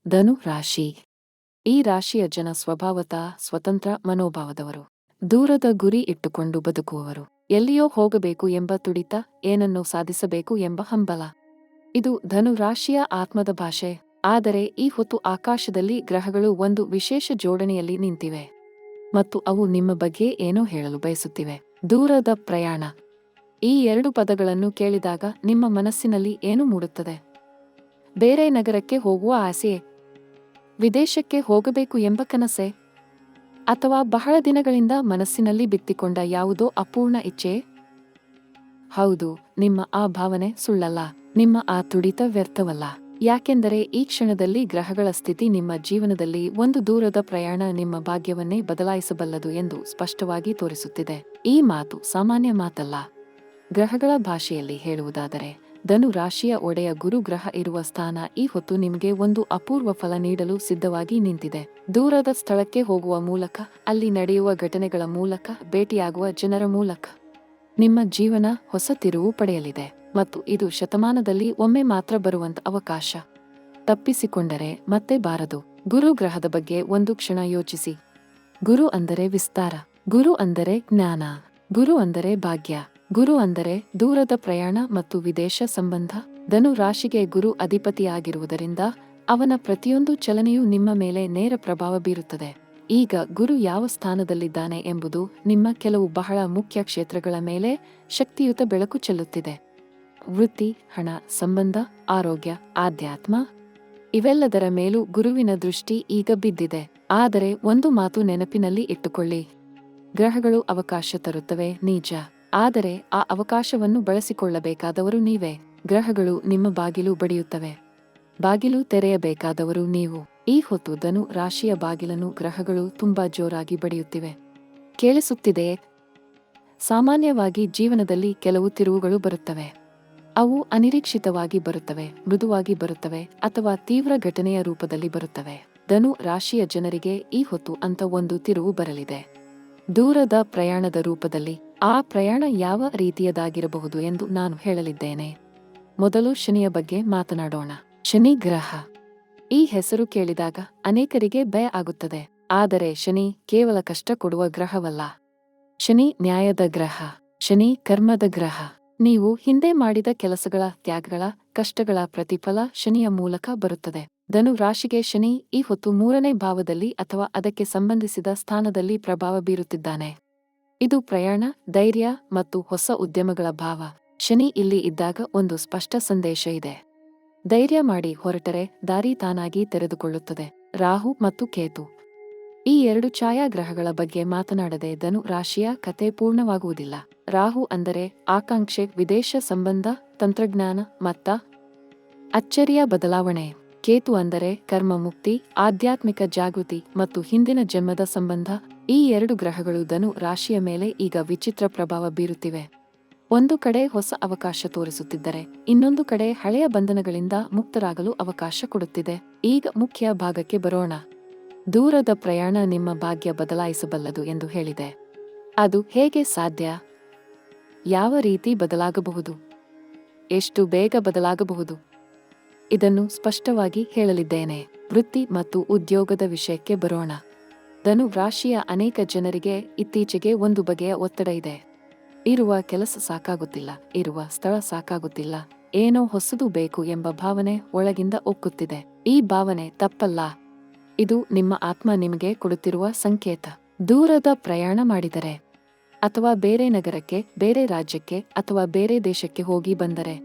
ಧನು ರಾಶಿ. ಈ ರಾಶಿಯ ಜನ ಸ್ವಭಾವತಃ ಸ್ವತಂತ್ರ ಮನೋಭಾವದವರು. ದೂರದ ಗುರಿ ಇಟ್ಟುಕೊಂಡು ಬದುಕುವವರು. ಎಲ್ಲಿಯೋ ಹೋಗಬೇಕು ಎಂಬ ತುಡಿತ, ಏನನ್ನೋ ಸಾಧಿಸಬೇಕು ಎಂಬ ಹಂಬಲ. ಇದು ಧನು ರಾಶಿಯ ಆತ್ಮದ ಭಾಷೆ. ಆದರೆ ಈ ಹೊತ್ತು ಆಕಾಶದಲ್ಲಿ ಗ್ರಹಗಳು ಒಂದು ವಿಶೇಷ ಜೋಡಣೆಯಲ್ಲಿ ನಿಂತಿವೆ ಮತ್ತು ಅವು ನಿಮ್ಮ ಬಗ್ಗೆ ಏನೋ ಹೇಳಲು ಬಯಸುತ್ತಿವೆ. ದೂರದ ಪ್ರಯಾಣ. ಈ ಎರಡು ಪದಗಳನ್ನು ಕೇಳಿದಾಗ ನಿಮ್ಮ ಮನಸ್ಸಿನಲ್ಲಿ ಏನು ಮೂಡುತ್ತದೆ? ಬೇರೆ ನಗರಕ್ಕೆ ಹೋಗುವ ಆಸೆಯೇ? ವಿದೇಶಕ್ಕೆ ಹೋಗಬೇಕು ಎಂಬ ಕನಸೆ? ಅಥವಾ ಬಹಳ ದಿನಗಳಿಂದ ಮನಸ್ಸಿನಲ್ಲಿ ಬಿತ್ತಿಕೊಂಡ ಯಾವುದೋ ಅಪೂರ್ಣ ಇಚ್ಛೆಯೇ? ಹೌದು, ನಿಮ್ಮ ಆ ಭಾವನೆ ಸುಳ್ಳಲ್ಲ. ನಿಮ್ಮ ಆ ತುಡಿತ ವ್ಯರ್ಥವಲ್ಲ. ಯಾಕೆಂದರೆ ಈ ಕ್ಷಣದಲ್ಲಿ ಗ್ರಹಗಳ ಸ್ಥಿತಿ ನಿಮ್ಮ ಜೀವನದಲ್ಲಿ ಒಂದು ದೂರದ ಪ್ರಯಾಣ ನಿಮ್ಮ ಭಾಗ್ಯವನ್ನೇ ಬದಲಾಯಿಸಬಲ್ಲದು ಎಂದು ಸ್ಪಷ್ಟವಾಗಿ ತೋರಿಸುತ್ತಿದೆ. ಈ ಮಾತು ಸಾಮಾನ್ಯ ಮಾತಲ್ಲ. ಗ್ರಹಗಳ ಭಾಷೆಯಲ್ಲಿ ಹೇಳುವುದಾದರೆ, ಧನು ರಾಶಿಯ ಒಡೆಯ ಗುರು ಗ್ರಹ ಇರುವ ಸ್ಥಾನ ಈ ಹೊತ್ತು ನಿಮಗೆ ಒಂದು ಅಪೂರ್ವ ಫಲ ನೀಡಲು ಸಿದ್ಧವಾಗಿ ನಿಂತಿದೆ. ದೂರದ ಸ್ಥಳಕ್ಕೆ ಹೋಗುವ ಮೂಲಕ, ಅಲ್ಲಿ ನಡೆಯುವ ಘಟನೆಗಳ ಮೂಲಕ, ಭೇಟಿಯಾಗುವ ಜನರ ಮೂಲಕ ನಿಮ್ಮ ಜೀವನ ಹೊಸ ತಿರುವು ಪಡೆಯಲಿದೆ. ಮತ್ತು ಇದು ಶತಮಾನದಲ್ಲಿ ಒಮ್ಮೆ ಮಾತ್ರ ಬರುವಂತ ಅವಕಾಶ. ತಪ್ಪಿಸಿಕೊಂಡರೆ ಮತ್ತೆ ಬಾರದು. ಗುರು ಗ್ರಹದ ಬಗ್ಗೆ ಒಂದು ಕ್ಷಣ ಯೋಚಿಸಿ. ಗುರು ಅಂದರೆ ವಿಸ್ತಾರ. ಗುರು ಅಂದರೆ ಜ್ಞಾನ. ಗುರು ಅಂದರೆ ಭಾಗ್ಯ. ಗುರು ಅಂದರೆ ದೂರದ ಪ್ರಯಾಣ ಮತ್ತು ವಿದೇಶ ಸಂಬಂಧ. ಧನು ರಾಶಿಗೆ ಗುರು ಅಧಿಪತಿಯಾಗಿರುವುದರಿಂದ ಅವನ ಪ್ರತಿಯೊಂದು ಚಲನೆಯೂ ನಿಮ್ಮ ಮೇಲೆ ನೇರ ಪ್ರಭಾವ ಬೀರುತ್ತದೆ. ಈಗ ಗುರು ಯಾವ ಸ್ಥಾನದಲ್ಲಿದ್ದಾನೆ ಎಂಬುದು ನಿಮ್ಮ ಕೆಲವು ಬಹಳ ಮುಖ್ಯ ಕ್ಷೇತ್ರಗಳ ಮೇಲೆ ಶಕ್ತಿಯುತ ಬೆಳಕು ಚೆಲ್ಲುತ್ತಿದೆ. ವೃತ್ತಿ, ಹಣ, ಸಂಬಂಧ, ಆರೋಗ್ಯ, ಆಧ್ಯಾತ್ಮ ಇವೆಲ್ಲದರ ಮೇಲೂ ಗುರುವಿನ ದೃಷ್ಟಿ ಈಗ ಬಿದ್ದಿದೆ. ಆದರೆ ಒಂದು ಮಾತು ನೆನಪಿನಲ್ಲಿ ಇಟ್ಟುಕೊಳ್ಳಿ. ಗ್ರಹಗಳು ಅವಕಾಶ ತರುತ್ತವೆ ನಿಜ. ಆದರೆ ಆ ಅವಕಾಶವನ್ನು ಬಳಸಿಕೊಳ್ಳಬೇಕಾದವರು ನೀವೇ. ಗ್ರಹಗಳು ನಿಮ್ಮ ಬಾಗಿಲು ಬಡಿಯುತ್ತವೆ. ಬಾಗಿಲು ತೆರೆಯಬೇಕಾದವರು ನೀವು. ಈ ಹೊತ್ತು ಧನು ರಾಶಿಯ ಬಾಗಿಲನ್ನು ಗ್ರಹಗಳು ತುಂಬಾ ಜೋರಾಗಿ ಬಡಿಯುತ್ತಿವೆ. ಕೇಳಿಸುತ್ತಿದೆಯೇ? ಸಾಮಾನ್ಯವಾಗಿ ಜೀವನದಲ್ಲಿ ಕೆಲವು ತಿರುವುಗಳು ಬರುತ್ತವೆ. ಅವು ಅನಿರೀಕ್ಷಿತವಾಗಿ ಬರುತ್ತವೆ, ಮೃದುವಾಗಿ ಬರುತ್ತವೆ, ಅಥವಾ ತೀವ್ರ ಘಟನೆಯ ರೂಪದಲ್ಲಿ ಬರುತ್ತವೆ. ಧನು ರಾಶಿಯ ಜನರಿಗೆ ಈ ಹೊತ್ತು ಅಂತ ಒಂದು ತಿರುವು ಬರಲಿದೆ. ದೂರದ ಪ್ರಯಾಣದ ರೂಪದಲ್ಲಿ. ಆ ಪ್ರಯಾಣ ಯಾವ ರೀತಿಯದಾಗಿರಬಹುದು ಎಂದು ನಾನು ಹೇಳಲಿದ್ದೇನೆ. ಮೊದಲು ಶನಿಯ ಬಗ್ಗೆ ಮಾತನಾಡೋಣ. ಶನಿ ಗ್ರಹ. ಈ ಹೆಸರು ಕೇಳಿದಾಗ ಅನೇಕರಿಗೆ ಭಯ ಆಗುತ್ತದೆ. ಆದರೆ ಶನಿ ಕೇವಲ ಕಷ್ಟ ಕೊಡುವ ಗ್ರಹವಲ್ಲ. ಶನಿ ನ್ಯಾಯದ ಗ್ರಹ. ಶನಿ ಕರ್ಮದ ಗ್ರಹ. ನೀವು ಹಿಂದೆ ಮಾಡಿದ ಕೆಲಸಗಳ, ತ್ಯಾಗಗಳ, ಕಷ್ಟಗಳ ಪ್ರತಿಫಲ ಶನಿಯ ಮೂಲಕ ಬರುತ್ತದೆ. ಧನು ರಾಶಿಗೆ ಶನಿ ಈ ಹೊತ್ತು 3ನೇ ಭಾವದಲ್ಲಿ ಅಥವಾ ಅದಕ್ಕೆ ಸಂಬಂಧಿಸಿದ ಸ್ಥಾನದಲ್ಲಿ ಪ್ರಭಾವ ಬೀರುತ್ತಿದ್ದಾನೆ. ಇದು ಪ್ರಯಾಣ, ಧೈರ್ಯ ಮತ್ತು ಹೊಸ ಉದ್ಯಮಗಳ ಭಾವ. ಶನಿ ಇಲ್ಲಿ ಇದ್ದಾಗ ಒಂದು ಸ್ಪಷ್ಟ ಸಂದೇಶ ಇದೆ. ಧೈರ್ಯ ಮಾಡಿ ಹೊರಟರೆ ದಾರಿ ತಾನಾಗಿ ತೆರೆದುಕೊಳ್ಳುತ್ತದೆ. ರಾಹು ಮತ್ತು ಕೇತು. ಈ ಎರಡು ಛಾಯಾಗ್ರಹಗಳ ಬಗ್ಗೆ ಮಾತನಾಡದೆ ಧನು ರಾಶಿಯ ಕತೆ ಪೂರ್ಣವಾಗುವುದಿಲ್ಲ. ರಾಹು ಅಂದರೆ ಆಕಾಂಕ್ಷೆ, ವಿದೇಶ ಸಂಬಂಧ, ತಂತ್ರಜ್ಞಾನ ಮತ್ತ ಅಚ್ಚರಿಯ ಬದಲಾವಣೆ. ಕೇತು ಅಂದರೆ ಕರ್ಮ ಮುಕ್ತಿ, ಆಧ್ಯಾತ್ಮಿಕ ಜಾಗೃತಿ ಮತ್ತು ಹಿಂದಿನ ಜನ್ಮದ ಸಂಬಂಧ. ಈ ಎರಡು ಗ್ರಹಗಳು ಧನು ರಾಶಿಯ ಮೇಲೆ ಈಗ ವಿಚಿತ್ರ ಪ್ರಭಾವ ಬೀರುತ್ತಿವೆ. ಒಂದು ಕಡೆ ಹೊಸ ಅವಕಾಶ ತೋರಿಸುತ್ತಿದ್ದರೆ, ಇನ್ನೊಂದು ಕಡೆ ಹಳೆಯ ಬಂಧನಗಳಿಂದ ಮುಕ್ತರಾಗಲು ಅವಕಾಶ ಕೊಡುತ್ತಿದೆ. ಈಗ ಮುಖ್ಯ ಭಾಗಕ್ಕೆ ಬರೋಣ. ದೂರದ ಪ್ರಯಾಣ ನಿಮ್ಮ ಭಾಗ್ಯ ಬದಲಾಯಿಸಬಲ್ಲದು ಎಂದು ಹೇಳಿದೆ. ಅದು ಹೇಗೆ ಸಾಧ್ಯ? ಯಾವ ರೀತಿ ಬದಲಾಗಬಹುದು? ಎಷ್ಟು ಬೇಗ ಬದಲಾಗಬಹುದು? ಇದನ್ನು ಸ್ಪಷ್ಟವಾಗಿ ಹೇಳಲಿದ್ದೇನೆ. ವೃತ್ತಿ ಮತ್ತು ಉದ್ಯೋಗದ ವಿಷಯಕ್ಕೆ ಬರೋಣ. ಧನು ರಾಶಿಯ ಅನೇಕ ಜನರಿಗೆ ಇತ್ತೀಚೆಗೆ ಒಂದು ಬಗೆಯ ಒತ್ತಡ ಇದೆ. ಇರುವ ಕೆಲಸ ಸಾಕಾಗುತ್ತಿಲ್ಲ, ಇರುವ ಸ್ಥಳ ಸಾಕಾಗುತ್ತಿಲ್ಲ, ಏನೋ ಹೊಸದು ಬೇಕು ಎಂಬ ಭಾವನೆ ಒಳಗಿಂದ ಒಕ್ಕುತ್ತಿದೆ. ಈ ಭಾವನೆ ತಪ್ಪಲ್ಲ. ಇದು ನಿಮ್ಮ ಆತ್ಮ ನಿಮಗೆ ಕೊಡುತ್ತಿರುವ ಸಂಕೇತ. ದೂರದ ಪ್ರಯಾಣ ಮಾಡಿದರೆ, ಅಥವಾ ಬೇರೆ ನಗರಕ್ಕೆ, ಬೇರೆ ರಾಜ್ಯಕ್ಕೆ ಅಥವಾ ಬೇರೆ ದೇಶಕ್ಕೆ ಹೋಗಿ ಬಂದರೆ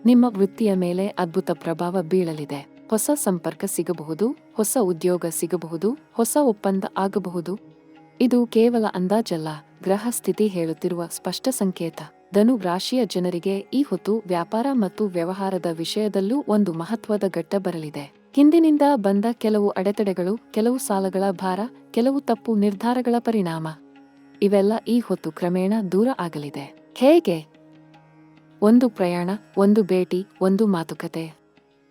ನಿಮ್ಮ ವೃತ್ತಿಯ ಮೇಲೆ ಅದ್ಭುತ ಪ್ರಭಾವ ಬೀಳಲಿದೆ. ಹೊಸ ಸಂಪರ್ಕ ಸಿಗಬಹುದು, ಹೊಸ ಉದ್ಯೋಗ ಸಿಗಬಹುದು, ಹೊಸ ಒಪ್ಪಂದ ಆಗಬಹುದು. ಇದು ಕೇವಲ ಅಂದಾಜಲ್ಲ, ಗ್ರಹ ಸ್ಥಿತಿ ಹೇಳುತ್ತಿರುವ ಸ್ಪಷ್ಟ ಸಂಕೇತ. ಧನು ರಾಶಿಯ ಜನರಿಗೆ ಈ ಹೊತ್ತು ವ್ಯಾಪಾರ ಮತ್ತು ವ್ಯವಹಾರದ ವಿಷಯದಲ್ಲೂ ಒಂದು ಮಹತ್ವದ ಘಟ್ಟ ಬರಲಿದೆ. ಹಿಂದಿನಿಂದ ಬಂದ ಕೆಲವು ಅಡೆತಡೆಗಳು, ಕೆಲವು ಸಾಲಗಳ ಭಾರ, ಕೆಲವು ತಪ್ಪು ನಿರ್ಧಾರಗಳ ಪರಿಣಾಮ ಇವೆಲ್ಲ ಈ ಹೊತ್ತು ಕ್ರಮೇಣ ದೂರ ಆಗಲಿದೆ. ಹೇಗೆ? ಒಂದು ಪ್ರಯಾಣ, ಒಂದು ಭೇಟಿ, ಒಂದು ಮಾತುಕತೆ.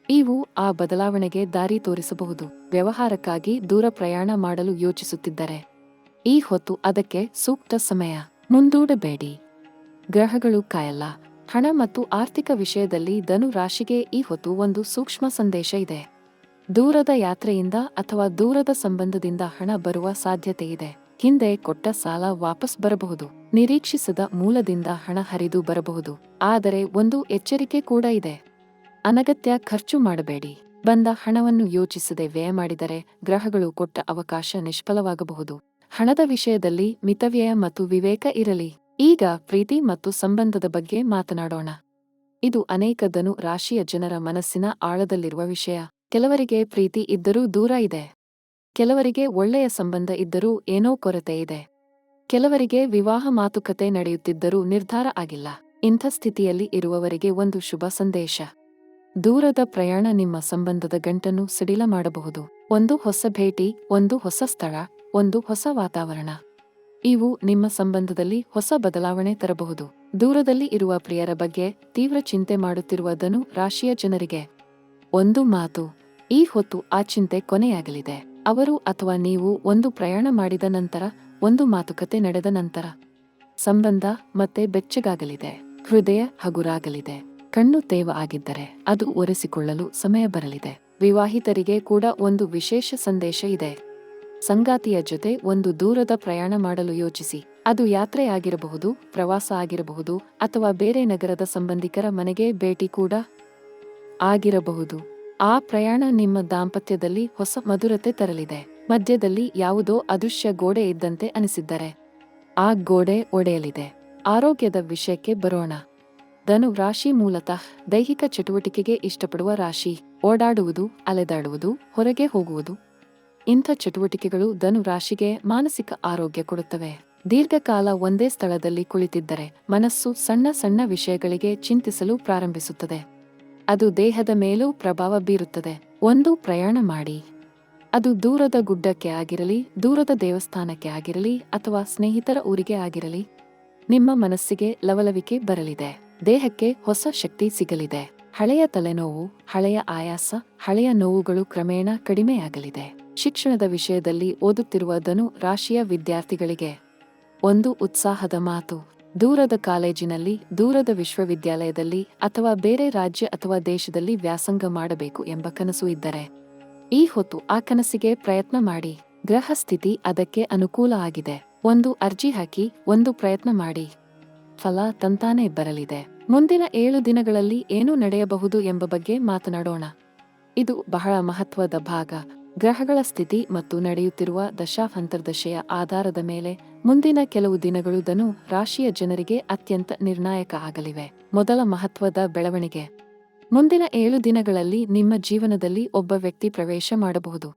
ಇವು ಆ ಬದಲಾವಣೆಗೆ ದಾರಿ ತೋರಿಸಬಹುದು. ವ್ಯವಹಾರಕ್ಕಾಗಿ ದೂರ ಪ್ರಯಾಣ ಮಾಡಲು ಯೋಚಿಸುತ್ತಿದ್ದರೆ ಈ ಹೊತ್ತು ಅದಕ್ಕೆ ಸೂಕ್ತ ಸಮಯ. ಮುಂದೂಡಬೇಡಿ. ಗ್ರಹಗಳು ಕಾಯಲ್ಲ. ಹಣ ಮತ್ತು ಆರ್ಥಿಕ ವಿಷಯದಲ್ಲಿ ಧನು ರಾಶಿಗೆ ಈ ಹೊತ್ತು ಒಂದು ಸೂಕ್ಷ್ಮ ಸಂದೇಶ ಇದೆ. ದೂರದ ಯಾತ್ರೆಯಿಂದ ಅಥವಾ ದೂರದ ಸಂಬಂಧದಿಂದ ಹಣ ಬರುವ ಸಾಧ್ಯತೆಯಿದೆ. ಹಿಂದೆ ಕೊಟ್ಟ ಸಾಲ ವಾಪಸ್ ಬರಬಹುದು. ನಿರೀಕ್ಷಿಸದ ಮೂಲದಿಂದ ಹಣ ಹರಿದು ಬರಬಹುದು. ಆದರೆ ಒಂದು ಎಚ್ಚರಿಕೆ ಕೂಡ ಇದೆ. ಅನಗತ್ಯ ಖರ್ಚು ಮಾಡಬೇಡಿ. ಬಂದ ಹಣವನ್ನು ಯೋಚಿಸದೆ ವ್ಯಯ ಮಾಡಿದರೆ ಗ್ರಹಗಳು ಕೊಟ್ಟ ಅವಕಾಶ ನಿಷ್ಫಲವಾಗಬಹುದು. ಹಣದ ವಿಷಯದಲ್ಲಿ ಮಿತವ್ಯಯ ಮತ್ತು ವಿವೇಕ ಇರಲಿ. ಈಗ ಪ್ರೀತಿ ಮತ್ತು ಸಂಬಂಧದ ಬಗ್ಗೆ ಮಾತನಾಡೋಣ. ಇದು ಅನೇಕ ಧನು ರಾಶಿಯ ಜನರ ಮನಸ್ಸಿನ ಆಳದಲ್ಲಿರುವ ವಿಷಯ. ಕೆಲವರಿಗೆ ಪ್ರೀತಿ ಇದ್ದರೂ ದೂರ ಇದೆ. ಕೆಲವರಿಗೆ ಒಳ್ಳೆಯ ಸಂಬಂಧ ಇದ್ದರೂ ಏನೋ ಕೊರತೆ ಇದೆ. ಕೆಲವರಿಗೆ ವಿವಾಹ ಮಾತುಕತೆ ನಡೆಯುತ್ತಿದ್ದರೂ ನಿರ್ಧಾರ ಆಗಿಲ್ಲ. ಇಂಥ ಸ್ಥಿತಿಯಲ್ಲಿ ಇರುವವರಿಗೆ ಒಂದು ಶುಭ ಸಂದೇಶ. ದೂರದ ಪ್ರಯಾಣ ನಿಮ್ಮ ಸಂಬಂಧದ ಗಂಟನ್ನು ಸಡಿಲ ಮಾಡಬಹುದು. ಒಂದು ಹೊಸ ಭೇಟಿ, ಒಂದು ಹೊಸ ಸ್ಥಳ, ಒಂದು ಹೊಸ ವಾತಾವರಣ. ಇವು ನಿಮ್ಮ ಸಂಬಂಧದಲ್ಲಿ ಹೊಸ ಬದಲಾವಣೆ ತರಬಹುದು. ದೂರದಲ್ಲಿ ಇರುವ ಪ್ರಿಯರ ಬಗ್ಗೆ ತೀವ್ರ ಚಿಂತೆ ಮಾಡುತ್ತಿರುವ ಧನು ರಾಶಿಯ ಜನರಿಗೆ ಒಂದು ಮಾತು. ಈ ಹೊತ್ತು ಆ ಚಿಂತೆ ಕೊನೆಯಾಗಲಿದೆ. ಅವರು ಅಥವಾ ನೀವು ಒಂದು ಪ್ರಯಾಣ ಮಾಡಿದ ನಂತರ, ಒಂದು ಮಾತುಕತೆ ನಡೆದ ನಂತರ ಸಂಬಂಧ ಮತ್ತೆ ಬೆಚ್ಚಗಾಗಲಿದೆ. ಹೃದಯ ಹಗುರಾಗಲಿದೆ. ಕಣ್ಣು ತೇವ ಆಗಿದ್ದರೆ ಅದು ಒರೆಸಿಕೊಳ್ಳಲು ಸಮಯ ಬರಲಿದೆ. ವಿವಾಹಿತರಿಗೆ ಕೂಡ ಒಂದು ವಿಶೇಷ ಸಂದೇಶ ಇದೆ. ಸಂಗಾತಿಯ ಜೊತೆ ಒಂದು ದೂರದ ಪ್ರಯಾಣ ಮಾಡಲು ಯೋಚಿಸಿ. ಅದು ಯಾತ್ರೆಯಾಗಿರಬಹುದು, ಪ್ರವಾಸ ಆಗಿರಬಹುದು, ಅಥವಾ ಬೇರೆ ನಗರದ ಸಂಬಂಧಿಕರ ಮನೆಗೆ ಭೇಟಿ ಕೂಡ ಆಗಿರಬಹುದು. ಆ ಪ್ರಯಾಣ ನಿಮ್ಮ ದಾಂಪತ್ಯದಲ್ಲಿ ಹೊಸ ಮಧುರತೆ ತರಲಿದೆ. ಮಧ್ಯದಲ್ಲಿ ಯಾವುದೋ ಅದೃಶ್ಯ ಗೋಡೆ ಇದ್ದಂತೆ ಅನಿಸಿದ್ದರೆ ಆ ಗೋಡೆ ಒಡೆಯಲಿದೆ. ಆರೋಗ್ಯದ ವಿಷಯಕ್ಕೆ ಬರೋಣ. ಧನು ರಾಶಿ ಮೂಲತಃ ದೈಹಿಕ ಚಟುವಟಿಕೆಗೆ ಇಷ್ಟಪಡುವ ರಾಶಿ. ಓಡಾಡುವುದು, ಅಲೆದಾಡುವುದು, ಹೊರಗೆ ಹೋಗುವುದು, ಇಂಥ ಚಟುವಟಿಕೆಗಳು ಧನು ರಾಶಿಗೆ ಮಾನಸಿಕ ಆರೋಗ್ಯ ಕೊಡುತ್ತವೆ. ದೀರ್ಘಕಾಲ ಒಂದೇ ಸ್ಥಳದಲ್ಲಿ ಕುಳಿತಿದ್ದರೆ ಮನಸ್ಸು ಸಣ್ಣ ಸಣ್ಣ ವಿಷಯಗಳಿಗೆ ಚಿಂತಿಸಲು ಪ್ರಾರಂಭಿಸುತ್ತದೆ. ಅದು ದೇಹದ ಮೇಲೂ ಪ್ರಭಾವ ಬೀರುತ್ತದೆ. ಒಂದು ಪ್ರಯಾಣ ಮಾಡಿ. ಅದು ದೂರದ ಗುಡ್ಡಕ್ಕೆ ಆಗಿರಲಿ, ದೂರದ ದೇವಸ್ಥಾನಕ್ಕೆ ಆಗಿರಲಿ, ಅಥವಾ ಸ್ನೇಹಿತರ ಊರಿಗೆ ಆಗಿರಲಿ, ನಿಮ್ಮ ಮನಸ್ಸಿಗೆ ಲವಲವಿಕೆ ಬರಲಿದೆ. ದೇಹಕ್ಕೆ ಹೊಸ ಶಕ್ತಿ ಸಿಗಲಿದೆ. ಹಳೆಯ ತಲೆನೋವು, ಹಳೆಯ ಆಯಾಸ, ಹಳೆಯ ನೋವುಗಳು ಕ್ರಮೇಣ ಕಡಿಮೆಯಾಗಲಿದೆ. ಶಿಕ್ಷಣದ ವಿಷಯದಲ್ಲಿ ಓದುತ್ತಿರುವ ಧನು ರಾಶಿಯ ವಿದ್ಯಾರ್ಥಿಗಳಿಗೆ ಒಂದು ಉತ್ಸಾಹದ ಮಾತು. ದೂರದ ಕಾಲೇಜಿನಲ್ಲಿ, ದೂರದ ವಿಶ್ವವಿದ್ಯಾಲಯದಲ್ಲಿ ಅಥವಾ ಬೇರೆ ರಾಜ್ಯ ಅಥವಾ ದೇಶದಲ್ಲಿ ವ್ಯಾಸಂಗ ಮಾಡಬೇಕು ಎಂಬ ಕನಸು ಇದ್ದರೆ ಈ ಹೊತ್ತು ಆ ಕನಸಿಗೆ ಪ್ರಯತ್ನ ಮಾಡಿ. ಗ್ರಹ ಸ್ಥಿತಿ ಅದಕ್ಕೆ ಅನುಕೂಲ ಆಗಿದೆ. ಒಂದು ಅರ್ಜಿ ಹಾಕಿ, ಒಂದು ಪ್ರಯತ್ನ ಮಾಡಿ. ಫಲ ತಂತಾನೇ ಬರಲಿದೆ. ಮುಂದಿನ 7 ದಿನಗಳಲ್ಲಿ ಏನು ನಡೆಯಬಹುದು ಎಂಬ ಬಗ್ಗೆ ಮಾತನಾಡೋಣ. ಇದು ಬಹಳ ಮಹತ್ವದ ಭಾಗ. ಗ್ರಹಗಳ ಸ್ಥಿತಿ ಮತ್ತು ನಡೆಯುತ್ತಿರುವ ದಶಾಂತರ್ದಶೆಯ ಆಧಾರದ ಮೇಲೆ ಮುಂದಿನ ಕೆಲವು ದಿನಗಳು ಧನು ರಾಶಿಯ ಜನರಿಗೆ ಅತ್ಯಂತ ನಿರ್ಣಾಯಕ ಆಗಲಿವೆ. ಮೊದಲ ಮಹತ್ವದ ಬೆಳವಣಿಗೆ. ಮುಂದಿನ 7 ದಿನಗಳಲ್ಲಿ ನಿಮ್ಮ ಜೀವನದಲ್ಲಿ ಒಬ್ಬ ವ್ಯಕ್ತಿ ಪ್ರವೇಶ ಮಾಡಬಹುದು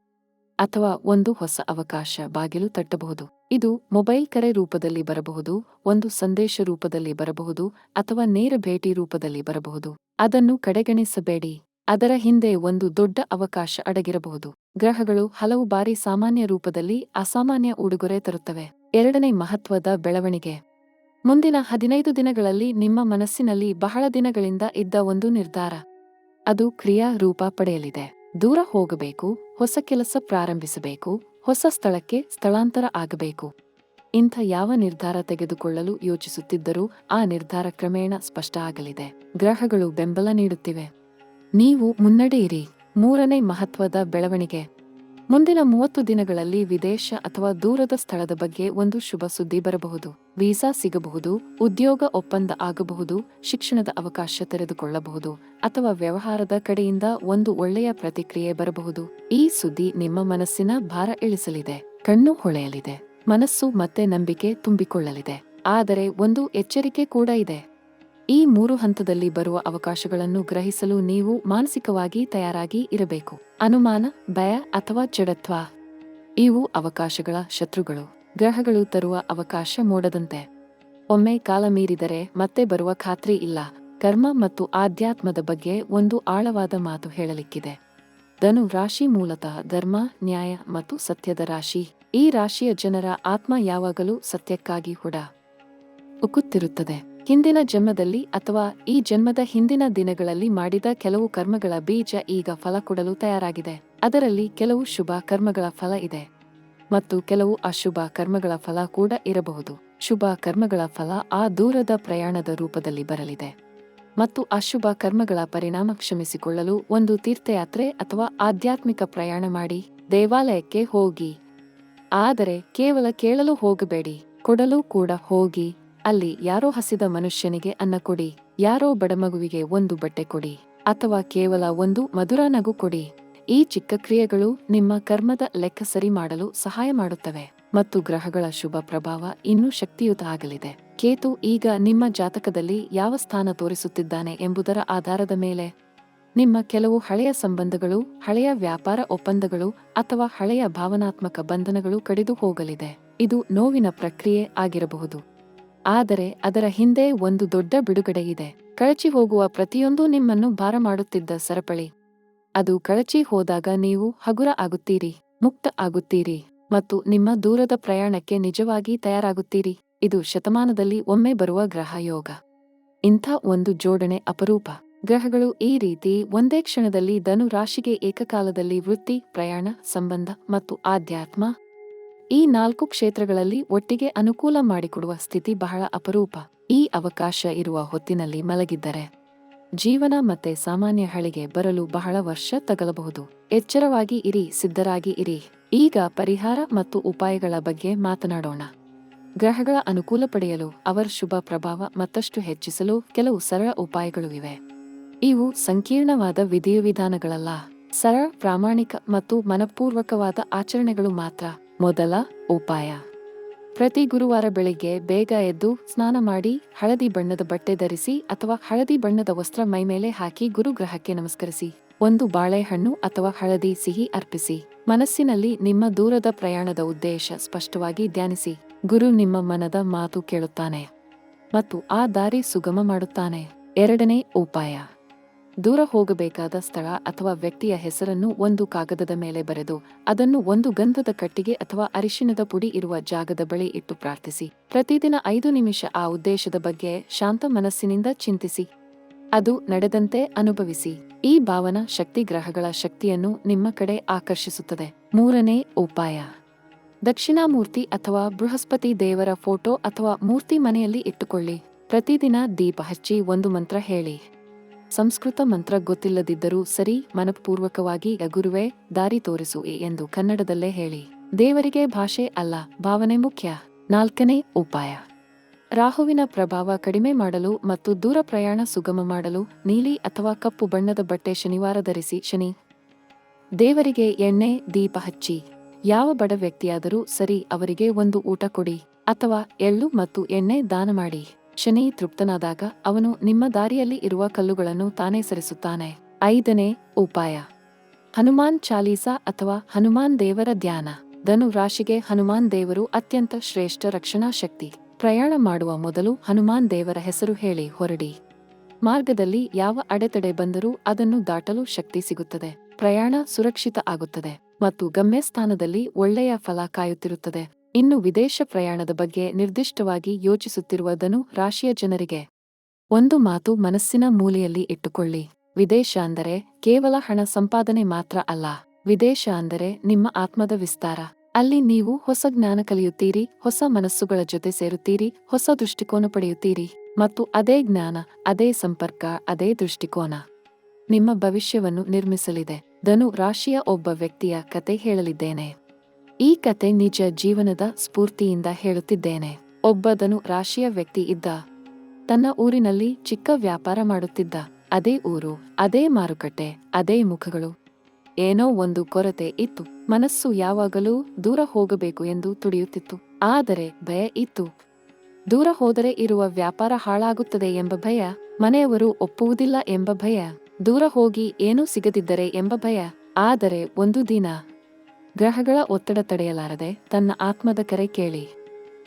ಅಥವಾ ಒಂದು ಹೊಸ ಅವಕಾಶ ಬಾಗಿಲು ತಟ್ಟಬಹುದು. ಇದು ಮೊಬೈಲ್ ಕರೆ ರೂಪದಲ್ಲಿ ಬರಬಹುದು, ಒಂದು ಸಂದೇಶ ರೂಪದಲ್ಲಿ ಬರಬಹುದು, ಅಥವಾ ನೇರ ಭೇಟಿ ರೂಪದಲ್ಲಿ ಬರಬಹುದು. ಅದನ್ನು ಕಡೆಗಣಿಸಬೇಡಿ. ಅದರ ಹಿಂದೆ ಒಂದು ದೊಡ್ಡ ಅವಕಾಶ ಅಡಗಿರಬಹುದು. ಗ್ರಹಗಳು ಹಲವು ಬಾರಿ ಸಾಮಾನ್ಯ ರೂಪದಲ್ಲಿ ಅಸಾಮಾನ್ಯ ಉಡುಗೊರೆ ತರುತ್ತವೆ. ಎರಡನೇ ಮಹತ್ವದ ಬೆಳವಣಿಗೆ. ಮುಂದಿನ 15 ದಿನಗಳಲ್ಲಿ ನಿಮ್ಮ ಮನಸ್ಸಿನಲ್ಲಿ ಬಹಳ ದಿನಗಳಿಂದ ಇದ್ದ ಒಂದು ನಿರ್ಧಾರ, ಅದು ಕ್ರಿಯಾ ರೂಪ ಪಡೆಯಲಿದೆ. ದೂರ ಹೋಗಬೇಕು, ಹೊಸ ಕೆಲಸ ಪ್ರಾರಂಭಿಸಬೇಕು, ಹೊಸ ಸ್ಥಳಕ್ಕೆ ಸ್ಥಳಾಂತರ ಆಗಬೇಕು. ಇಂಥ ಯಾವ ನಿರ್ಧಾರ ತೆಗೆದುಕೊಳ್ಳಲು ಯೋಚಿಸುತ್ತಿದ್ದರೂ ಆ ನಿರ್ಧಾರ ಕ್ರಮೇಣ ಸ್ಪಷ್ಟ ಆಗಲಿದೆ. ಗ್ರಹಗಳು ಬೆಂಬಲ ನೀಡುತ್ತಿವೆ. ನೀವು ಮುನ್ನಡೆಯಿರಿ. ಮೂರನೇ ಮಹತ್ವದ ಬೆಳವಣಿಗೆ. ಮುಂದಿನ 30 ದಿನಗಳಲ್ಲಿ ವಿದೇಶ ಅಥವಾ ದೂರದ ಸ್ಥಳದ ಬಗ್ಗೆ ಒಂದು ಶುಭ ಸುದ್ದಿ ಬರಬಹುದು. ವೀಸಾ ಸಿಗಬಹುದು, ಉದ್ಯೋಗ ಒಪ್ಪಂದ ಆಗಬಹುದು, ಶಿಕ್ಷಣದ ಅವಕಾಶ ತೆರೆದುಕೊಳ್ಳಬಹುದು, ಅಥವಾ ವ್ಯವಹಾರದ ಕಡೆಯಿಂದ ಒಂದು ಒಳ್ಳೆಯ ಪ್ರತಿಕ್ರಿಯೆ ಬರಬಹುದು. ಈ ಸುದ್ದಿ ನಿಮ್ಮ ಮನಸ್ಸಿನ ಭಾರ ಇಳಿಸಲಿದೆ. ಕಣ್ಣು ಹೊಳೆಯಲಿದೆ. ಮನಸ್ಸು ಮತ್ತೆ ನಂಬಿಕೆ ತುಂಬಿಕೊಳ್ಳಲಿದೆ. ಆದರೆ ಒಂದು ಎಚ್ಚರಿಕೆ ಕೂಡ ಇದೆ. ಈ 3 ಹಂತದಲ್ಲಿ ಬರುವ ಅವಕಾಶಗಳನ್ನು ಗ್ರಹಿಸಲು ನೀವು ಮಾನಸಿಕವಾಗಿ ತಯಾರಾಗಿ ಇರಬೇಕು. ಅನುಮಾನ, ಭಯ ಅಥವಾ ಜಡತ್ವ, ಇವು ಅವಕಾಶಗಳ ಶತ್ರುಗಳು. ಗ್ರಹಗಳು ತರುವ ಅವಕಾಶ ಮೋಡದಂತೆ. ಒಮ್ಮೆ ಕಾಲ ಮೀರಿದರೆ ಮತ್ತೆ ಬರುವ ಖಾತ್ರಿ ಇಲ್ಲ. ಕರ್ಮ ಮತ್ತು ಆಧ್ಯಾತ್ಮದ ಬಗ್ಗೆ ಒಂದು ಆಳವಾದ ಮಾತು ಹೇಳಲಿಕ್ಕಿದೆ. ಧನು ರಾಶಿ ಮೂಲತಃ ಧರ್ಮ, ನ್ಯಾಯ ಮತ್ತು ಸತ್ಯದ ರಾಶಿ. ಈ ರಾಶಿಯ ಜನರ ಆತ್ಮ ಯಾವಾಗಲೂ ಸತ್ಯಕ್ಕಾಗಿ ಉಕ್ಕುತ್ತಿರುತ್ತದೆ. ಹಿಂದಿನ ಜನ್ಮದಲ್ಲಿ ಅಥವಾ ಈ ಜನ್ಮದ ಹಿಂದಿನ ದಿನಗಳಲ್ಲಿ ಮಾಡಿದ ಕೆಲವು ಕರ್ಮಗಳ ಬೀಜ ಈಗ ಫಲ ಕೊಡಲು ತಯಾರಾಗಿದೆ. ಅದರಲ್ಲಿ ಕೆಲವು ಶುಭ ಕರ್ಮಗಳ ಫಲ ಇದೆ ಮತ್ತು ಕೆಲವು ಅಶುಭ ಕರ್ಮಗಳ ಫಲ ಕೂಡ ಇರಬಹುದು. ಶುಭ ಕರ್ಮಗಳ ಫಲ ಆ ದೂರದ ಪ್ರಯಾಣದ ರೂಪದಲ್ಲಿ ಬರಲಿದೆ. ಮತ್ತು ಅಶುಭ ಕರ್ಮಗಳ ಪರಿಣಾಮ ಕ್ಷಮಿಸಿಕೊಳ್ಳಲು ಒಂದು ತೀರ್ಥಯಾತ್ರೆ ಅಥವಾ ಆಧ್ಯಾತ್ಮಿಕ ಪ್ರಯಾಣ ಮಾಡಿ. ದೇವಾಲಯಕ್ಕೆ ಹೋಗಿ, ಆದರೆ ಕೇವಲ ಕೇಳಲು ಹೋಗಬೇಡಿ, ಕೊಡಲು ಕೂಡ ಹೋಗಿ. ಅಲ್ಲಿ ಯಾರೋ ಹಸಿದ ಮನುಷ್ಯನಿಗೆ ಅನ್ನ ಕೊಡಿ, ಯಾರೋ ಬಡಮಗುವಿಗೆ ಒಂದು ಬಟ್ಟೆ ಕೊಡಿ, ಅಥವಾ ಕೇವಲ ಒಂದು ಮಧುರ ನಗು ಕೊಡಿ. ಈ ಚಿಕ್ಕ ಕ್ರಿಯೆಗಳು ನಿಮ್ಮ ಕರ್ಮದ ಲೆಕ್ಕ ಸರಿ ಮಾಡಲು ಸಹಾಯ ಮಾಡುತ್ತವೆ ಮತ್ತು ಗ್ರಹಗಳ ಶುಭ ಪ್ರಭಾವ ಇನ್ನೂ ಶಕ್ತಿಯುತ ಆಗಲಿದೆ. ಕೇತು ಈಗ ನಿಮ್ಮ ಜಾತಕದಲ್ಲಿ ಯಾವ ಸ್ಥಾನ ತೋರಿಸುತ್ತಿದ್ದಾನೆ ಎಂಬುದರ ಆಧಾರದ ಮೇಲೆ ನಿಮ್ಮ ಕೆಲವು ಹಳೆಯ ಸಂಬಂಧಗಳು, ಹಳೆಯ ವ್ಯಾಪಾರ ಒಪ್ಪಂದಗಳು ಅಥವಾ ಹಳೆಯ ಭಾವನಾತ್ಮಕ ಬಂಧನಗಳು ಕಡಿದು ಹೋಗಲಿದೆ. ಇದು ನೋವಿನ ಪ್ರಕ್ರಿಯೆ ಆಗಿರಬಹುದು, ಆದರೆ ಅದರ ಹಿಂದೆ ಒಂದು ದೊಡ್ಡ ಬಿಡುಗಡೆ ಇದೆ. ಕಳಚಿ ಹೋಗುವ ಪ್ರತಿಯೊಂದು ನಿಮ್ಮನ್ನು ಭಾರ ಮಾಡುತ್ತಿದ್ದ ಸರಪಳಿ, ಅದು ಕಳಚಿ ಹೋದಾಗ ನೀವು ಹಗುರ ಆಗುತ್ತೀರಿ, ಮುಕ್ತ ಆಗುತ್ತೀರಿ ಮತ್ತು ನಿಮ್ಮ ದೂರದ ಪ್ರಯಾಣಕ್ಕೆ ನಿಜವಾಗಿ ತಯಾರಾಗುತ್ತೀರಿ. ಇದು ಶತಮಾನದಲ್ಲಿ ಒಮ್ಮೆ ಬರುವ ಗ್ರಹ ಯೋಗ. ಇಂಥ ಒಂದು ಜೋಡಣೆ ಅಪರೂಪ. ಗ್ರಹಗಳು ಈ ರೀತಿ ಒಂದೇ ಕ್ಷಣದಲ್ಲಿ ಧನು ರಾಶಿಗೆ ಏಕಕಾಲದಲ್ಲಿ ವೃತ್ತಿ, ಪ್ರಯಾಣ, ಸಂಬಂಧ ಮತ್ತು ಆಧ್ಯಾತ್ಮ, ಈ 4 ಕ್ಷೇತ್ರಗಳಲ್ಲಿ ಒಟ್ಟಿಗೆ ಅನುಕೂಲ ಮಾಡಿಕೊಡುವ ಸ್ಥಿತಿ ಬಹಳ ಅಪರೂಪ. ಈ ಅವಕಾಶ ಇರುವ ಹೊತ್ತಿನಲ್ಲಿ ಮಲಗಿದ್ದರೆ ಜೀವನ ಮತ್ತೆ ಸಾಮಾನ್ಯ ಹಳಿಗೆ ಬರಲು ಬಹಳ ವರ್ಷ ತಗಲಬಹುದು. ಎಚ್ಚರವಾಗಿ ಇರಿ, ಸಿದ್ಧರಾಗಿ ಇರಿ. ಈಗ ಪರಿಹಾರ ಮತ್ತು ಉಪಾಯಗಳ ಬಗ್ಗೆ ಮಾತನಾಡೋಣ. ಗ್ರಹಗಳ ಅನುಕೂಲ ಪಡೆಯಲು, ಅವರ ಶುಭ ಪ್ರಭಾವ ಮತ್ತಷ್ಟು ಹೆಚ್ಚಿಸಲು ಕೆಲವು ಸರಳ ಉಪಾಯಗಳು ಇವೆ. ಇವು ಸಂಕೀರ್ಣವಾದ ವಿಧಿವಿಧಾನಗಳಲ್ಲ, ಸರಳ, ಪ್ರಾಮಾಣಿಕ ಮತ್ತು ಮನಪೂರ್ವಕವಾದ ಆಚರಣೆಗಳು ಮಾತ್ರ. ಮೊದಲ ಉಪಾಯ: ಪ್ರತಿ ಗುರುವಾರ ಬೆಳಿಗ್ಗೆ ಬೇಗ ಎದ್ದು ಸ್ನಾನ ಮಾಡಿ, ಹಳದಿ ಬಣ್ಣದ ಬಟ್ಟೆ ಧರಿಸಿ ಅಥವಾ ಹಳದಿ ಬಣ್ಣದ ವಸ್ತ್ರ ಮೈಮೇಲೆ ಹಾಕಿ ಗುರುಗ್ರಹಕ್ಕೆ ನಮಸ್ಕರಿಸಿ. ಒಂದು ಬಾಳೆಹಣ್ಣು ಅಥವಾ ಹಳದಿ ಸಿಹಿ ಅರ್ಪಿಸಿ. ಮನಸ್ಸಿನಲ್ಲಿ ನಿಮ್ಮ ದೂರದ ಪ್ರಯಾಣದ ಉದ್ದೇಶ ಸ್ಪಷ್ಟವಾಗಿ ಧ್ಯಾನಿಸಿ. ಗುರು ನಿಮ್ಮ ಮನದ ಮಾತು ಕೇಳುತ್ತಾನೆ ಮತ್ತು ಆ ದಾರಿ ಸುಗಮ ಮಾಡುತ್ತಾನೆ. ಎರಡನೇ ಉಪಾಯ: ದೂರ ಹೋಗಬೇಕಾದ ಸ್ಥಳ ಅಥವಾ ವ್ಯಕ್ತಿಯ ಹೆಸರನ್ನು ಒಂದು ಕಾಗದದ ಮೇಲೆ ಬರೆದು ಅದನ್ನು ಒಂದು ಗಂಧದ ಕಟ್ಟಿಗೆ ಅಥವಾ ಅರಿಶಿಣದ ಪುಡಿ ಇರುವ ಜಾಗದ ಬಳಿ ಇಟ್ಟು ಪ್ರಾರ್ಥಿಸಿ. ಪ್ರತಿದಿನ 5 ನಿಮಿಷ ಆ ಉದ್ದೇಶದ ಬಗ್ಗೆ ಶಾಂತ ಮನಸ್ಸಿನಿಂದ ಚಿಂತಿಸಿ. ಅದು ನಡೆದಂತೆ ಅನುಭವಿಸಿ. ಈ ಭಾವನಾ ಶಕ್ತಿ ಗ್ರಹಗಳ ಶಕ್ತಿಯನ್ನು ನಿಮ್ಮ ಕಡೆ ಆಕರ್ಷಿಸುತ್ತದೆ. ಮೂರನೇ ಉಪಾಯ: ದಕ್ಷಿಣಾಮೂರ್ತಿ ಅಥವಾ ಬೃಹಸ್ಪತಿ ದೇವರ ಫೋಟೋ ಅಥವಾ ಮೂರ್ತಿ ಮನೆಯಲ್ಲಿ ಇಟ್ಟುಕೊಳ್ಳಿ. ಪ್ರತಿದಿನ ದೀಪ ಹಚ್ಚಿ ಒಂದು ಮಂತ್ರ ಹೇಳಿ. ಸಂಸ್ಕೃತ ಮಂತ್ರ ಗೊತ್ತಿಲ್ಲದಿದ್ದರೂ ಸರಿ, ಮನಪೂರ್ವಕವಾಗಿ ಗುರುವೇ ದಾರಿ ತೋರಿಸು ಎಂದು ಕನ್ನಡದಲ್ಲೇ ಹೇಳಿ. ದೇವರಿಗೆ ಭಾಷೆ ಅಲ್ಲ, ಭಾವನೆ ಮುಖ್ಯ. ನಾಲ್ಕನೇ ಉಪಾಯ: ರಾಹುವಿನ ಪ್ರಭಾವ ಕಡಿಮೆ ಮಾಡಲು ಮತ್ತು ದೂರ ಪ್ರಯಾಣ ಸುಗಮ ಮಾಡಲು ನೀಲಿ ಅಥವಾ ಕಪ್ಪು ಬಣ್ಣದ ಬಟ್ಟೆ ಶನಿವಾರ ಧರಿಸಿ. ಶನಿ ದೇವರಿಗೆ ಎಣ್ಣೆ ದೀಪ ಹಚ್ಚಿ. ಯಾವ ಬಡ ವ್ಯಕ್ತಿಯಾದರೂ ಸರಿ, ಅವರಿಗೆ ಒಂದು ಊಟ ಕೊಡಿ ಅಥವಾ ಎಳ್ಳು ಮತ್ತು ಎಣ್ಣೆ ದಾನ ಮಾಡಿ. ಶನಿ ತೃಪ್ತನಾದಾಗ ಅವನು ನಿಮ್ಮ ದಾರಿಯಲ್ಲಿ ಇರುವ ಕಲ್ಲುಗಳನ್ನು ತಾನೇ ಸರಿಸುತ್ತಾನೆ. ಐದನೇ ಉಪಾಯ: ಹನುಮಾನ್ ಚಾಲೀಸಾ ಅಥವಾ ಹನುಮಾನ್ ದೇವರ ಧ್ಯಾನ. ಧನು ರಾಶಿಗೆ ಹನುಮಾನ್ ದೇವರು ಅತ್ಯಂತ ಶ್ರೇಷ್ಠ ರಕ್ಷಣಾ ಶಕ್ತಿ. ಪ್ರಯಾಣ ಮಾಡುವ ಮೊದಲು ಹನುಮಾನ್ ದೇವರ ಹೆಸರು ಹೇಳಿ ಹೊರಡಿ. ಮಾರ್ಗದಲ್ಲಿ ಯಾವ ಅಡೆತಡೆ ಬಂದರೂ ಅದನ್ನು ದಾಟಲು ಶಕ್ತಿ ಸಿಗುತ್ತದೆ. ಪ್ರಯಾಣ ಸುರಕ್ಷಿತ ಆಗುತ್ತದೆ ಮತ್ತು ಗಮ್ಯಸ್ಥಾನದಲ್ಲಿ ಒಳ್ಳೆಯ ಫಲ ಕಾಯುತ್ತಿರುತ್ತದೆ. ಇನ್ನು ವಿದೇಶ ಪ್ರಯಾಣದ ಬಗ್ಗೆ ನಿರ್ದಿಷ್ಟವಾಗಿ ಯೋಚಿಸುತ್ತಿರುವ ಧನು ರಾಶಿಯ ಜನರಿಗೆ ಒಂದು ಮಾತು ಮನಸ್ಸಿನ ಮೂಲೆಯಲ್ಲಿ ಇಟ್ಟುಕೊಳ್ಳಿ. ವಿದೇಶ ಅಂದರೆ ಕೇವಲ ಹಣ ಸಂಪಾದನೆ ಮಾತ್ರ ಅಲ್ಲ. ವಿದೇಶ ಅಂದರೆ ನಿಮ್ಮ ಆತ್ಮದ ವಿಸ್ತಾರ. ಅಲ್ಲಿ ನೀವು ಹೊಸ ಜ್ಞಾನ ಕಲಿಯುತ್ತೀರಿ, ಹೊಸ ಮನಸ್ಸುಗಳ ಜೊತೆ ಸೇರುತ್ತೀರಿ, ಹೊಸ ದೃಷ್ಟಿಕೋನ ಪಡೆಯುತ್ತೀರಿ ಮತ್ತು ಅದೇ ಜ್ಞಾನ, ಅದೇ ಸಂಪರ್ಕ, ಅದೇ ದೃಷ್ಟಿಕೋನ ನಿಮ್ಮ ಭವಿಷ್ಯವನ್ನು ನಿರ್ಮಿಸಲಿದೆ. ಧನು ರಾಶಿಯ ಒಬ್ಬ ವ್ಯಕ್ತಿಯ ಕತೆ ಹೇಳಲಿದ್ದೇನೆ. ಈ ಕತೆ ನಿಜ ಜೀವನದ ಸ್ಫೂರ್ತಿಯಿಂದ ಹೇಳುತ್ತಿದ್ದೇನೆ. ಒಬ್ಬ ಧನು ರಾಶಿಯ ವ್ಯಕ್ತಿ ಇದ್ದ. ತನ್ನ ಊರಿನಲ್ಲಿ ಚಿಕ್ಕ ವ್ಯಾಪಾರ ಮಾಡುತ್ತಿದ್ದ. ಅದೇ ಊರು, ಅದೇ ಮಾರುಕಟ್ಟೆ, ಅದೇ ಮುಖಗಳು. ಏನೋ ಒಂದು ಕೊರತೆ ಇತ್ತು. ಮನಸ್ಸು ಯಾವಾಗಲೂ ದೂರ ಹೋಗಬೇಕು ಎಂದು ತುಡಿಯುತ್ತಿತ್ತು. ಆದರೆ ಭಯ ಇತ್ತು. ದೂರ ಹೋದರೆ ಇರುವ ವ್ಯಾಪಾರ ಹಾಳಾಗುತ್ತದೆ ಎಂಬ ಭಯ, ಮನೆಯವರು ಒಪ್ಪುವುದಿಲ್ಲ ಎಂಬ ಭಯ, ದೂರ ಹೋಗಿ ಏನೂ ಸಿಗದಿದ್ದರೆ ಎಂಬ ಭಯ. ಆದರೆ ಒಂದು ದಿನ ಗ್ರಹಗಳ ಒತ್ತಡ ತಡೆಯಲಾರದೆ ತನ್ನ ಆತ್ಮದ ಕರೆ ಕೇಳಿ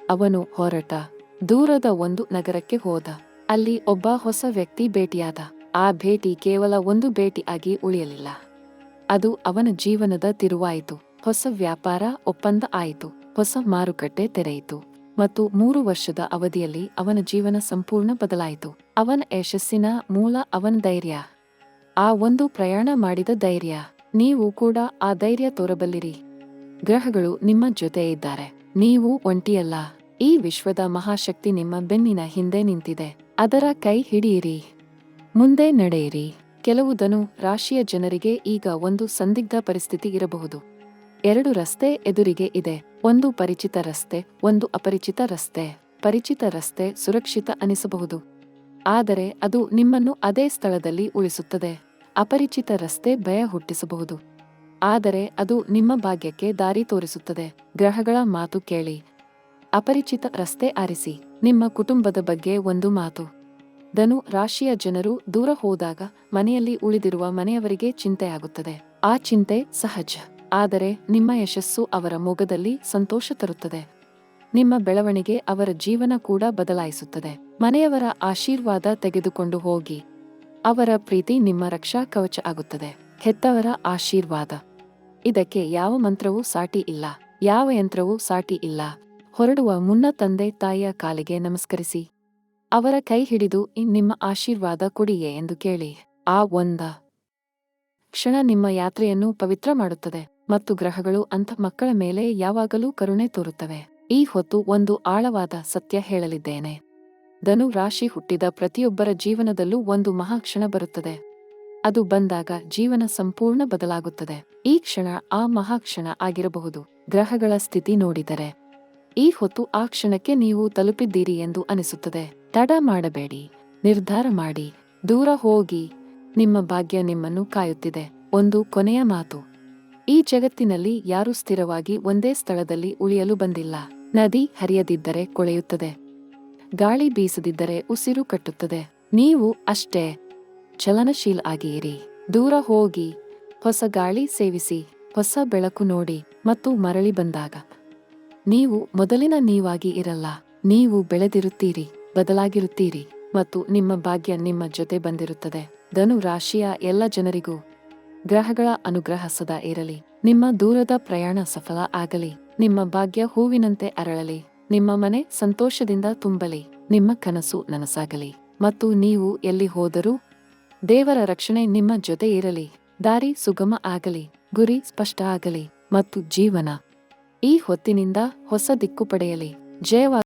ಅವನು ಹೊರಟ. ದೂರದ ಒಂದು ನಗರಕ್ಕೆ ಹೋದ. ಅಲ್ಲಿ ಒಬ್ಬ ಹೊಸ ವ್ಯಕ್ತಿ ಭೇಟಿಯಾದ. ಆ ಭೇಟಿ ಕೇವಲ ಒಂದು ಭೇಟಿ ಆಗಿ ಉಳಿಯಲಿಲ್ಲ. ಅದು ಅವನ ಜೀವನದ ತಿರುವಾಯಿತು. ಹೊಸ ವ್ಯಾಪಾರ ಒಪ್ಪಂದ ಆಯಿತು. ಹೊಸ ಮಾರುಕಟ್ಟೆ ತೆರೆಯಿತು ಮತ್ತು 3 ವರ್ಷದ ಅವಧಿಯಲ್ಲಿ ಅವನ ಜೀವನ ಸಂಪೂರ್ಣ ಬದಲಾಯಿತು. ಅವನ ಯಶಸ್ಸಿನ ಮೂಲ ಅವನ ಧೈರ್ಯ. ಆ ಒಂದು ಪ್ರಯಾಣ ಮಾಡಿದ ಧೈರ್ಯ. ನೀವು ಕೂಡ ಆ ಧೈರ್ಯ ತೋರಬಲ್ಲಿರಿ. ಗ್ರಹಗಳು ನಿಮ್ಮ ಜೊತೆ ಇದ್ದಾರೆ. ನೀವು ಒಂಟಿಯಲ್ಲ. ಈ ವಿಶ್ವದ ಮಹಾಶಕ್ತಿ ನಿಮ್ಮ ಬೆನ್ನಿನ ಹಿಂದೆ ನಿಂತಿದೆ. ಅದರ ಕೈ ಹಿಡಿಯಿರಿ. ಮುಂದೆ ನಡೆಯಿರಿ. ಕೆಲವು ಧನು ರಾಶಿಯ ಜನರಿಗೆ ಈಗ ಒಂದು ಸಂದಿಗ್ಧ ಪರಿಸ್ಥಿತಿ ಇರಬಹುದು. 2 ರಸ್ತೆ ಎದುರಿಗೆ ಇದೆ. ಒಂದು ಪರಿಚಿತ ರಸ್ತೆ, ಒಂದು ಅಪರಿಚಿತ ರಸ್ತೆ. ಪರಿಚಿತ ರಸ್ತೆ ಸುರಕ್ಷಿತ ಅನಿಸಬಹುದು, ಆದರೆ ಅದು ನಿಮ್ಮನ್ನು ಅದೇ ಸ್ಥಳದಲ್ಲಿ ಉಳಿಸುತ್ತದೆ. ಅಪರಿಚಿತ ರಸ್ತೆ ಭಯ ಹುಟ್ಟಿಸಬಹುದು, ಆದರೆ ಅದು ನಿಮ್ಮ ಭಾಗ್ಯಕ್ಕೆ ದಾರಿ ತೋರಿಸುತ್ತದೆ. ಗ್ರಹಗಳ ಮಾತು ಕೇಳಿ. ಅಪರಿಚಿತ ರಸ್ತೆ ಆರಿಸಿ. ನಿಮ್ಮ ಕುಟುಂಬದ ಬಗ್ಗೆ ಒಂದು ಮಾತು. ಧನು ರಾಶಿಯ ಜನರು ದೂರ ಹೋದಾಗ ಮನೆಯಲ್ಲಿ ಉಳಿದಿರುವ ಮನೆಯವರಿಗೆ ಚಿಂತೆಯಾಗುತ್ತದೆ. ಆ ಚಿಂತೆ ಸಹಜ, ಆದರೆ ನಿಮ್ಮ ಯಶಸ್ಸು ಅವರ ಮೊಗದಲ್ಲಿ ಸಂತೋಷ ತರುತ್ತದೆ. ನಿಮ್ಮ ಬೆಳವಣಿಗೆ ಅವರ ಜೀವನ ಕೂಡ ಬದಲಾಯಿಸುತ್ತದೆ. ಮನೆಯವರ ಆಶೀರ್ವಾದ ತೆಗೆದುಕೊಂಡು ಹೋಗಿ. ಅವರ ಪ್ರೀತಿ ನಿಮ್ಮ ರಕ್ಷಾ ಕವಚ ಆಗುತ್ತದೆ. ಹೆತ್ತವರ ಆಶೀರ್ವಾದ, ಇದಕ್ಕೆ ಯಾವ ಮಂತ್ರವೂ ಸಾಟಿ ಇಲ್ಲ, ಯಾವ ಯಂತ್ರವೂ ಸಾಟಿ ಇಲ್ಲ. ಹೊರಡುವ ಮುನ್ನ ತಂದೆ ತಾಯಿಯ ಕಾಲಿಗೆ ನಮಸ್ಕರಿಸಿ ಅವರ ಕೈ ಹಿಡಿದು ನಿಮ್ಮ ಆಶೀರ್ವಾದ ಕೊಡಿಯೇ ಎಂದು ಕೇಳಿ. ಆ ಒಂದ ಕ್ಷಣ ನಿಮ್ಮ ಯಾತ್ರೆಯನ್ನು ಪವಿತ್ರ ಮಾಡುತ್ತದೆ ಮತ್ತು ಗ್ರಹಗಳು ಅಂಥ ಮಕ್ಕಳ ಮೇಲೆ ಯಾವಾಗಲೂ ಕರುಣೆ ತೋರುತ್ತವೆ. ಈ ಹೊತ್ತು ಒಂದು ಆಳವಾದ ಸತ್ಯ ಹೇಳಲಿದ್ದೇನೆ. ಧನು ರಾಶಿ ಹುಟ್ಟಿದ ಪ್ರತಿಯೊಬ್ಬರ ಜೀವನದಲ್ಲೂ ಒಂದು ಮಹಾಕ್ಷಣ ಬರುತ್ತದೆ. ಅದು ಬಂದಾಗ ಜೀವನ ಸಂಪೂರ್ಣ ಬದಲಾಗುತ್ತದೆ. ಈ ಕ್ಷಣ ಆ ಮಹಾಕ್ಷಣ ಆಗಿರಬಹುದು. ಗ್ರಹಗಳ ಸ್ಥಿತಿ ನೋಡಿದರೆ ಈ ಹೊತ್ತು ಆ ಕ್ಷಣಕ್ಕೆ ನೀವು ತಲುಪಿದ್ದೀರಿ ಎಂದು ಅನಿಸುತ್ತದೆ. ತಡ ಮಾಡಬೇಡಿ, ನಿರ್ಧಾರ ಮಾಡಿ, ದೂರ ಹೋಗಿ. ನಿಮ್ಮ ಭಾಗ್ಯ ನಿಮ್ಮನ್ನು ಕಾಯುತ್ತಿದೆ. ಒಂದು ಕೊನೆಯ ಮಾತು. ಈ ಜಗತ್ತಿನಲ್ಲಿ ಯಾರೂ ಸ್ಥಿರವಾಗಿ ಒಂದೇ ಸ್ಥಳದಲ್ಲಿ ಉಳಿಯಲು ಬಂದಿಲ್ಲ. ನದಿ ಹರಿಯದಿದ್ದರೆ ಕೊಳೆಯುತ್ತದೆ, ಗಾಳಿ ಬೀಸದಿದ್ದರೆ ಉಸಿರು ಕಟ್ಟುತ್ತದೆ. ನೀವು ಅಷ್ಟೇ ಚಲನಶೀಲ ಆಗಿರಿ. ದೂರ ಹೋಗಿ, ಹೊಸ ಗಾಳಿ ಸೇವಿಸಿ, ಹೊಸ ಬೆಳಕು ನೋಡಿ ಮತ್ತು ಮರಳಿ ಬಂದಾಗ ನೀವು ಮೊದಲಿನ ನೀವಾಗಿ ಇರಲ್ಲ. ನೀವು ಬೆಳೆದಿರುತ್ತೀರಿ, ಬದಲಾಗಿರುತ್ತೀರಿ ಮತ್ತು ನಿಮ್ಮ ಭಾಗ್ಯ ನಿಮ್ಮ ಜೊತೆ ಬಂದಿರುತ್ತದೆ. ಧನು ರಾಶಿಯ ಎಲ್ಲ ಜನರಿಗೂ ಗ್ರಹಗಳ ಅನುಗ್ರಹ ಸದಾ ಇರಲಿ. ನಿಮ್ಮ ದೂರದ ಪ್ರಯಾಣ ಸಫಲ ಆಗಲಿ. ನಿಮ್ಮ ಭಾಗ್ಯ ಹೂವಿನಂತೆ ಅರಳಲಿ. ನಿಮ್ಮ ಮನೆ ಸಂತೋಷದಿಂದ ತುಂಬಲಿ. ನಿಮ್ಮ ಕನಸು ನನಸಾಗಲಿ ಮತ್ತು ನೀವು ಎಲ್ಲಿ ಹೋದರೂ ದೇವರ ರಕ್ಷಣೆ ನಿಮ್ಮ ಜೊತೆ ಇರಲಿ. ದಾರಿ ಸುಗಮ ಆಗಲಿ, ಗುರಿ ಸ್ಪಷ್ಟ ಆಗಲಿ ಮತ್ತು ಜೀವನ ಈ ಹೊತ್ತಿನಿಂದ ಹೊಸ ದಿಕ್ಕು ಪಡೆಯಲಿ. ಜಯವಾಗಲಿ.